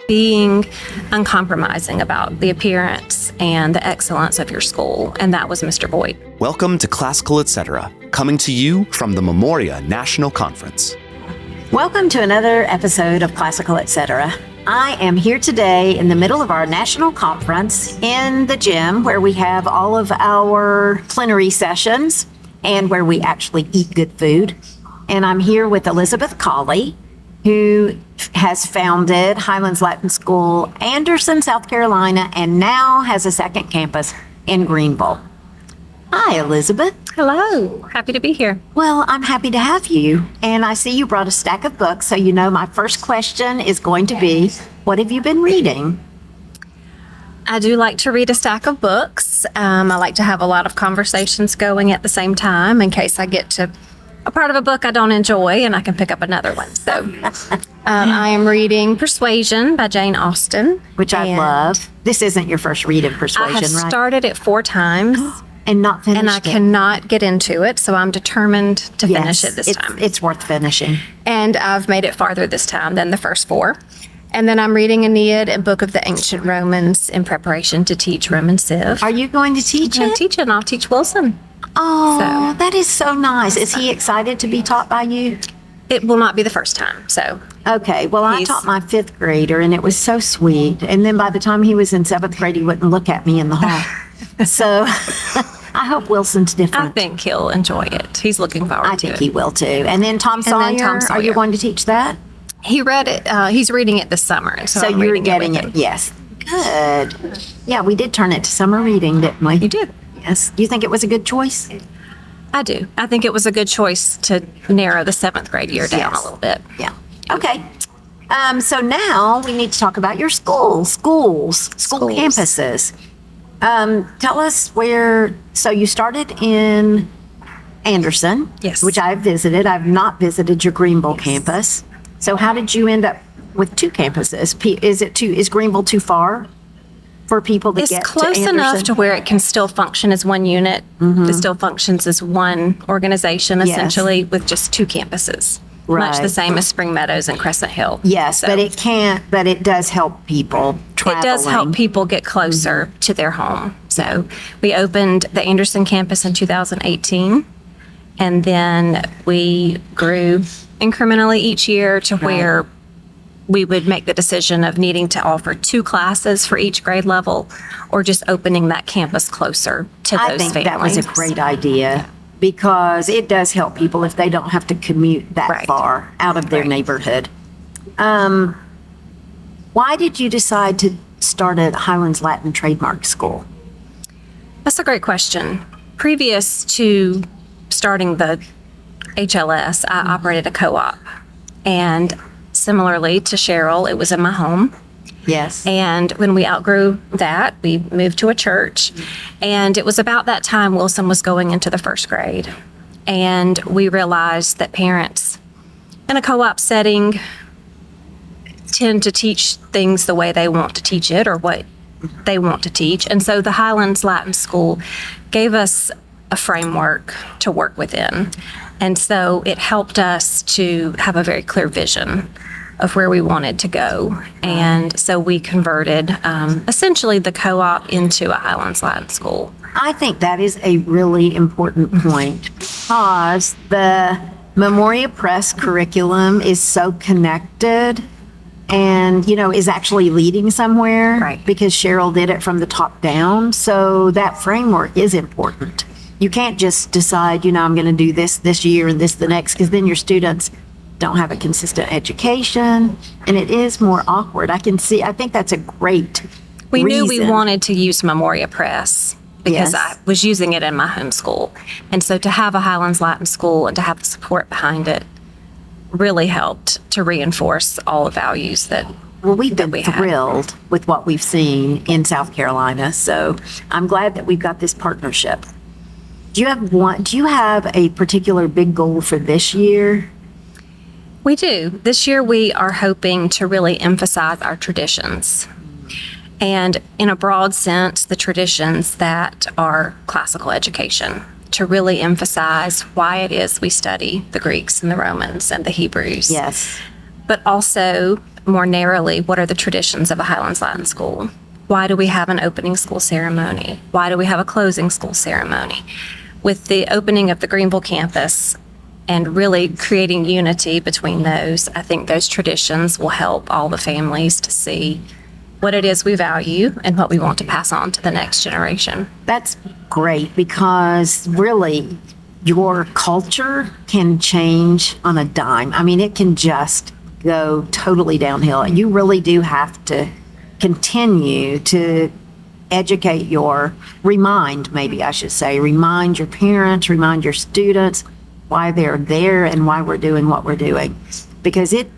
being uncompromising about the appearance and the excellence of your school, and that was Mr. Boyd. Welcome to Classical Etc., coming to you from the Memoria National Conference. Welcome to another episode of Classical Etc. I am here today in the middle of our national conference in the gym where we have all of our plenary sessions and where we actually eat good food. And I'm here with Elisabeth Cauley, who has founded Highlands Latin School, Anderson, South Carolina, and now has a second campus in Greenville. Hi, Elisabeth. Hello. Happy to be here. Well, I'm happy to have you. And I see you brought a stack of books, so you know my first question is going to be, what have you been reading? I do like to read a stack of books. I like to have a lot of conversations going at the same time in case I get to a part of a book I don't enjoy and I can pick up another one. So I am reading Persuasion by Jane Austen. Which I love. This isn't your first read of Persuasion, I have right? started it 4 times. And not finished and I cannot get into it, so I'm determined to finish it this time. It's worth finishing. And I've made it farther this time than the first 4. And then I'm reading Aeneid and Book of the Ancient Romans in preparation to teach Roman Civ. Are you going to teach I'm it? teaching. I'll teach Wilson. Oh, that is so nice. Is he excited to be taught by you? It will not be the first time, so. Okay, well, I taught my 5th grader, and it was so sweet. And then by the time he was in 7th grade, he wouldn't look at me in the hall. So I hope Wilson's different. I think he'll enjoy it. He's looking forward to it. I think he will too. And then Tom Sawyer, are you going to teach that? He read it. He's reading it this summer. So you're getting it. Yes. Good. Yeah, we did turn it to summer reading, didn't we? You did. Yes. Do you think it was a good choice? I do. I think it was a good choice to narrow the 7th grade year down a little bit. Yeah. Okay. So now we need to talk about your school campuses. Tell us so you started in Anderson. Yes. Which I've visited. I've not visited your Greenville campus. So how did you end up with 2 campuses? Is Greenville too far for people to get to Anderson? It's close enough to where it can still function as one unit. It still functions as one organization, essentially, with just 2 campuses. Right. Much the same as Spring Meadows and Crescent Hill. Yes, but it does help people traveling. It does help people get closer to their home. So we opened the Anderson campus in 2018, and then we grew incrementally each year to where we would make the decision of needing to offer 2 classes for each grade level or just opening that campus closer to those families. I think that was a great idea. Because it does help people if they don't have to commute that far out of their neighborhood. Why did you decide to start at Highlands Latin Trademark School? That's a great question. Previous to starting the HLS, I operated a co-op. And similarly to Cheryl, it was in my home. Yes. And when we outgrew that, we moved to a church. And it was about that time Wilson was going into the 1st grade. And we realized that parents in a co-op setting tend to teach things the way they want to teach it or what they want to teach. And so the Highlands Latin School gave us a framework to work within. And so it helped us to have a very clear vision of where we wanted to go. And so we converted essentially the co-op into a Highlands Latin School. I think that is a really important point because the Memoria Press curriculum is so connected and, is actually leading somewhere. Right. Because Cheryl did it from the top down. So that framework is important. You can't just decide, I'm going to do this year and this the next, because then your students don't have a consistent education, and it is more awkward. I think that's a great We reason. knew we wanted to use Memoria Press because I was using it in my home school. And so to have a Highlands Latin School and to have the support behind it really helped to reinforce all the values that we've been thrilled with what we've seen in South Carolina. So I'm glad that we've got this partnership. Do you have a particular big goal for this year? We do. This year we are hoping to really emphasize our traditions. And in a broad sense, the traditions that are classical education, to really emphasize why it is we study the Greeks and the Romans and the Hebrews. Yes. But also more narrowly, what are the traditions of a Highlands Latin school? Why do we have an opening school ceremony? Why do we have a closing school ceremony? With the opening of the Greenville campus and really creating unity between those, I think those traditions will help all the families to see what it is we value and what we want to pass on to the next generation. That's great, because really your culture can change on a dime. I mean, it can just go totally downhill. And you really do have to continue to remind your parents, remind your students why they're there and why we're doing what we're doing. Because it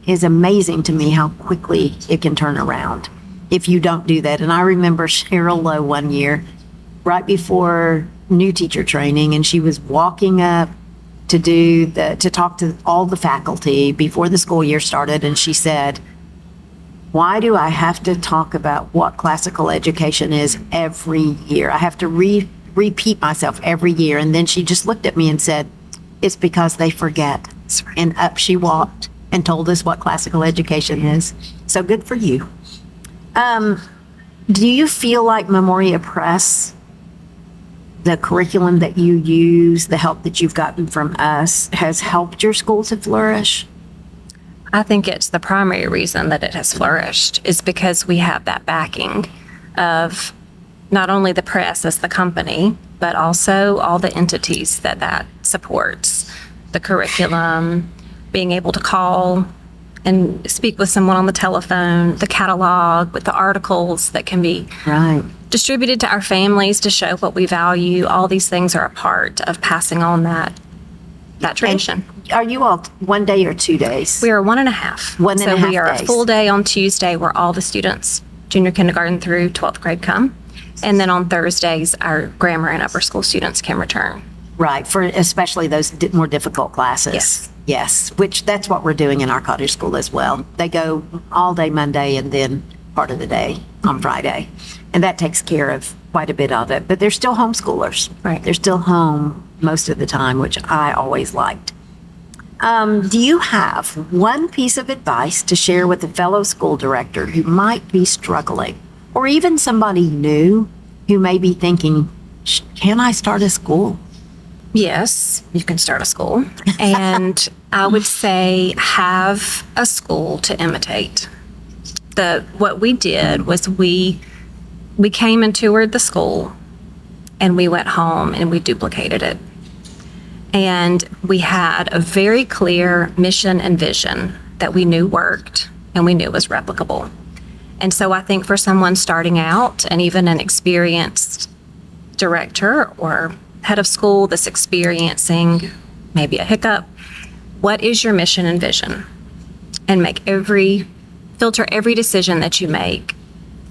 is amazing to me how quickly it can turn around if you don't do that. And I remember Cheryl Lowe one year, right before new teacher training, and she was walking up to talk to all the faculty before the school year started, and she said, "Why do I have to talk about what classical education is every year? I have to repeat myself every year." And then she just looked at me and said, "It's because they forget." And up she walked and told us what classical education is. So good for you. Do you feel like Memoria Press, the curriculum that you use, the help that you've gotten from us, has helped your school to flourish? I think it's the primary reason that it has flourished is because we have that backing of not only the press as the company, but also all the entities that supports. The curriculum, being able to call and speak with someone on the telephone, the catalog with the articles that can be Right. distributed to our families to show what we value. All these things are a part of passing on that tradition. And are you all 1 day or 2 days? We are 1.5. One and a half So we are days. a full day on Tuesday where all the students, junior kindergarten through 12th grade, come. And then on Thursdays, our grammar and upper school students can return. Right, for especially those more difficult classes. Yes. Yes, which that's what we're doing in our cottage school as well. They go all day Monday and then part of the day on Friday. And that takes care of quite a bit of it. But they're still homeschoolers. Right. They're still home most of the time, which I always liked. Do you have one piece of advice to share with a fellow school director who might be struggling, or even somebody new who may be thinking, can I start a school? Yes, you can start a school. And I would say have a school to imitate. What we did was we came and toured the school, and we went home and we duplicated it. And we had a very clear mission and vision that we knew worked and we knew was replicable. And so I think for someone starting out, and even an experienced director or head of school that's experiencing maybe a hiccup, what is your mission and vision? And filter every decision that you make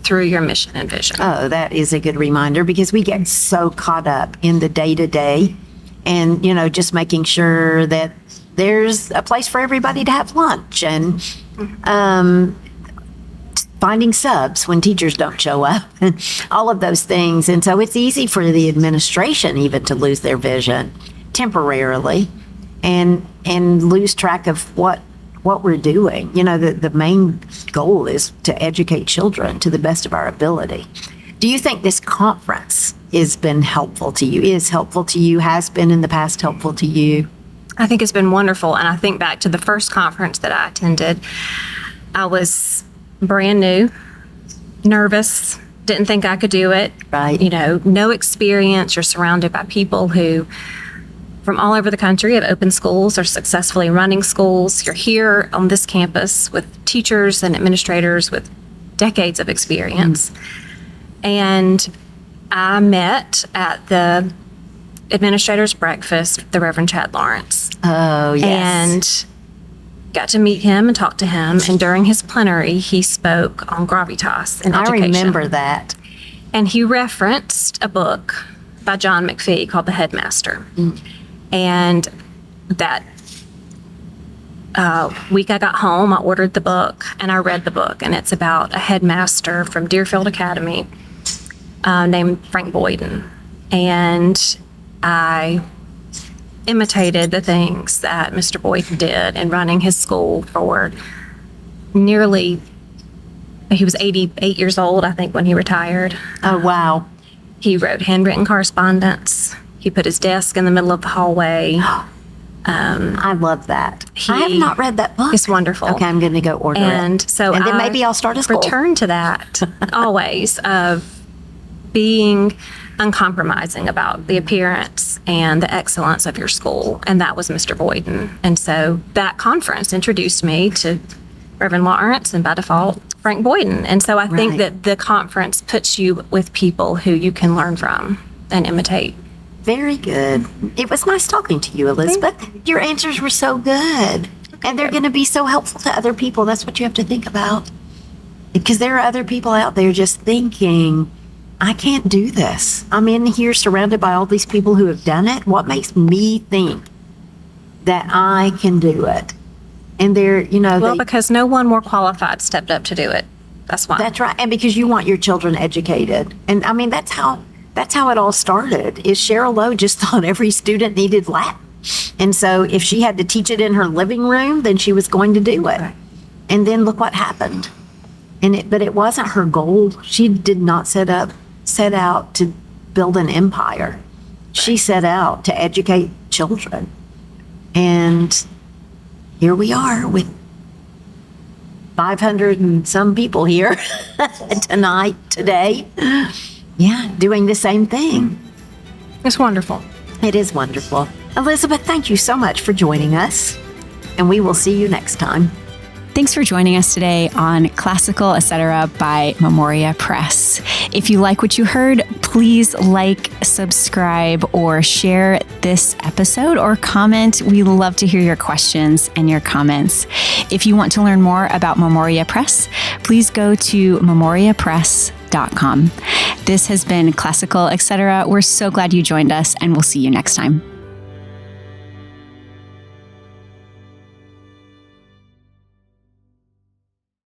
through your mission and vision. Oh, that is a good reminder, because we get so caught up in the day-to-day and, just making sure that there's a place for everybody to have lunch, and finding subs when teachers don't show up, and all of those things. And so it's easy for the administration even to lose their vision temporarily and lose track of what we're doing. The main goal is to educate children to the best of our ability. Do you think this conference has been helpful to you, has been in the past helpful to you? I think it's been wonderful. And I think back to the first conference that I attended, I was brand new, nervous, didn't think I could do it. Right. No experience. You're surrounded by people who from all over the country have opened schools or successfully running schools. You're here on this campus with teachers and administrators with decades of experience. And I met at the administrator's breakfast, the Reverend Chad Lawrence. Oh, yes. And got to meet him and talk to him. And during his plenary, he spoke on gravitas and education. I remember that. And he referenced a book by John McPhee called The Headmaster. And that week I got home, I ordered the book and I read the book. And it's about a headmaster from Deerfield Academy named Frank Boyden. And I imitated the things that Mr. Boyden did in running his school for he was 88 years old, I think, when he retired. Oh, wow. He wrote handwritten correspondence. He put his desk in the middle of the hallway. I love that. I have not read that book. It's wonderful. Okay, I'm going to go order it. And so and then I maybe I'll start a school. return to that always of being uncompromising about the appearance and the excellence of your school. And that was Mr. Boyden. And so that conference introduced me to Reverend Lawrence and by default, Frank Boyden. And so I think that the conference puts you with people who you can learn from and imitate. Very good. It was nice talking to you, Elizabeth. Your answers were so good. And they're going to be so helpful to other people. That's what you have to think about. Because there are other people out there just thinking, I can't do this. I'm in here surrounded by all these people who have done it. What makes me think that I can do it? And they're, because no one more qualified stepped up to do it. That's why. That's right. And because you want your children educated. And I mean, that's how it all started, is Cheryl Lowe just thought every student needed Latin. And so if she had to teach it in her living room, then she was going to do it. And then look what happened. But it wasn't her goal. She did not set out to build an empire. She set out to educate children. And here we are with 500 and some people here today. Yeah, doing the same thing. It's wonderful. It is wonderful. Elizabeth, thank you so much for joining us. And we will see you next time. Thanks for joining us today on Classical Etc. by Memoria Press. If you like what you heard, please like, subscribe, or share this episode or comment. We love to hear your questions and your comments. If you want to learn more about Memoria Press, please go to memoriapress.com. This has been Classical Etc. We're so glad you joined us, and we'll see you next time.